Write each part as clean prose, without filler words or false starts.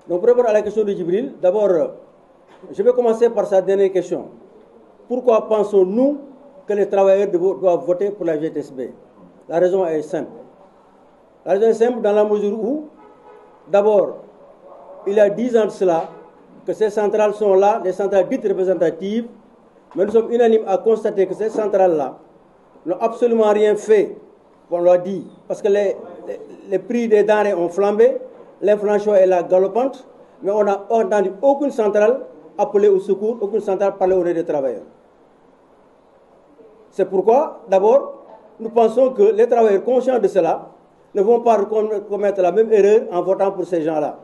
Donc pour répondre à la question de Djibril, d'abord, je vais commencer par sa dernière question. Pourquoi pensons-nous que les travailleurs doivent voter pour la GTSB? La raison est simple. La raison est simple dans la mesure où, d'abord, il y a 10 ans de cela, que ces centrales sont là, des centrales dites représentatives, mais nous sommes unanimes à constater que ces centrales-là n'ont absolument rien fait, on l'a dit, parce que les prix des denrées ont flambé, l'inflation est là galopante, mais on n'a entendu aucune centrale appeler au secours, aucune centrale parler au nom des travailleurs. C'est pourquoi, d'abord, nous pensons que les travailleurs conscients de cela ne vont pas commettre la même erreur en votant pour ces gens-là.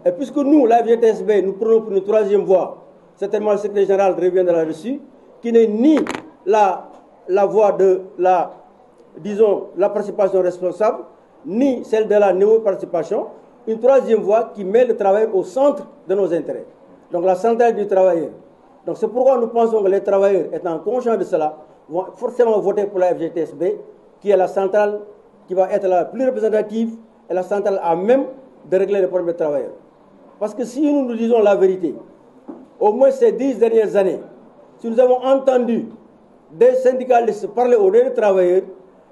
Et puisque nous, la FGTSB, nous prenons pour une troisième voie, certainement le secrétaire général reviendra là-dessus, qui n'est ni la voie de la participation responsable, ni celle de la néo-participation, une troisième voie qui met le travail au centre de nos intérêts. Donc la centrale du travailleur. Donc c'est pourquoi nous pensons que les travailleurs, étant conscients de cela, vont forcément voter pour la FGTSB, qui est la centrale qui va être la plus représentative et la centrale à même de régler les problèmes des travailleurs. Parce que si nous disons la vérité, au moins ces 10 dernières années, si nous avons entendu des syndicalistes parler au nom des travailleurs,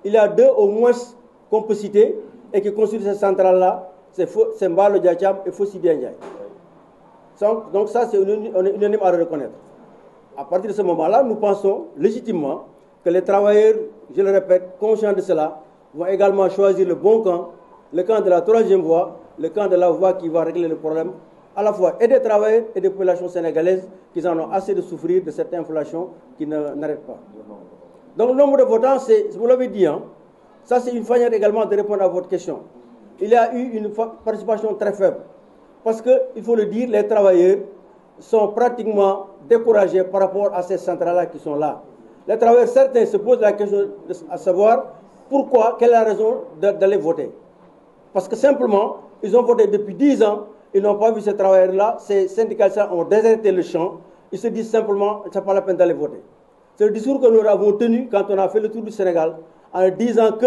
il y a deux au moins qu'on peut citer et qui constituent cette centrale-là, c'est Mbalo Diacham et Fossi Bianjay. Donc ça, on est unanime à le reconnaître. À partir de ce moment-là, nous pensons légitimement que les travailleurs, je le répète, conscients de cela, vont également choisir le bon camp, le camp de la troisième voie, le camp de la voie qui va régler le problème, à la fois et des travailleurs et des populations sénégalaises qui en ont assez de souffrir de cette inflation qui n'arrête pas. Donc le nombre de votants, vous l'avez dit, hein, ça c'est une manière également de répondre à votre question. Il y a eu une participation très faible. Parce qu'il faut le dire, les travailleurs sont pratiquement découragés par rapport à ces centrales-là qui sont là. Les travailleurs, certains se posent la question à savoir pourquoi, quelle est la raison d'aller voter. Parce que simplement, ils ont voté depuis 10 ans, ils n'ont pas vu ces travailleurs-là, ces syndicalistes ont déserté le champ, ils se disent simplement, ce n'est pas la peine d'aller voter. C'est le discours que nous avons tenu quand on a fait le tour du Sénégal, en disant que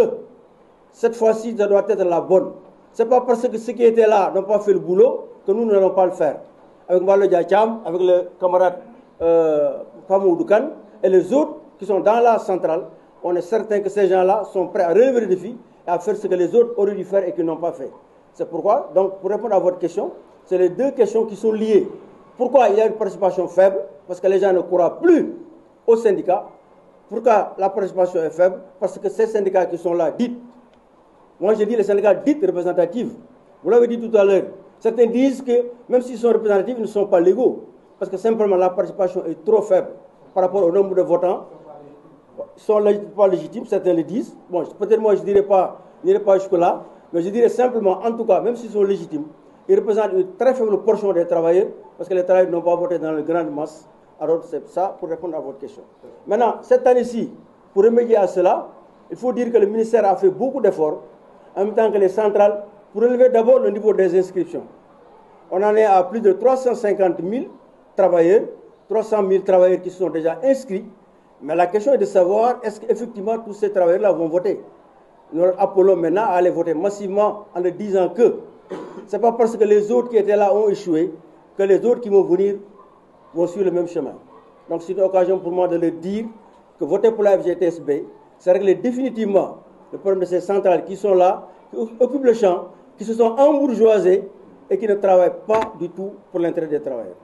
cette fois-ci, ça doit être la bonne. Ce n'est pas parce que ceux qui étaient là n'ont pas fait le boulot que nous n'allons pas le faire. Avec Mbalo Diacham, avec le camarade Famou Doukan et les autres qui sont dans la centrale, on est certain que ces gens-là sont prêts à relever le défi et à faire ce que les autres auraient dû faire et qu'ils n'ont pas fait. C'est pourquoi, donc, pour répondre à votre question, c'est les deux questions qui sont liées. Pourquoi il y a une participation faible? Parce que les gens ne croient plus aux syndicats. Pourquoi la participation est faible? Parce que ces syndicats qui sont là, dites, moi je dis les syndicats dites représentatifs, vous l'avez dit tout à l'heure, certains disent que même s'ils sont représentatifs, ils ne sont pas légaux. Parce que simplement la participation est trop faible par rapport au nombre de votants. Ils ne sont pas légitimes, certains le disent. Bon, peut-être moi je ne dirais pas jusque-là, mais je dirais simplement, en tout cas, même s'ils sont légitimes, ils représentent une très faible portion des travailleurs, parce que les travailleurs n'ont pas voté dans la grande masse. Alors c'est ça pour répondre à votre question. Maintenant, cette année-ci, pour remédier à cela, il faut dire que le ministère a fait beaucoup d'efforts, en même temps que les centrales, pour élever d'abord le niveau des inscriptions. On en est à plus de 350 000 travailleurs, 300 000 travailleurs qui sont déjà inscrits. Mais la question est de savoir, est-ce qu'effectivement tous ces travailleurs-là vont voter? Nous appelons maintenant à aller voter massivement en leur disant que ce n'est pas parce que les autres qui étaient là ont échoué que les autres qui vont venir vont suivre le même chemin. Donc c'est une occasion pour moi de leur dire que voter pour la FGTSB, c'est régler définitivement le problème de ces centrales qui sont là, qui occupent le champ, qui se sont embourgeoisés et qui ne travaillent pas du tout pour l'intérêt des travailleurs.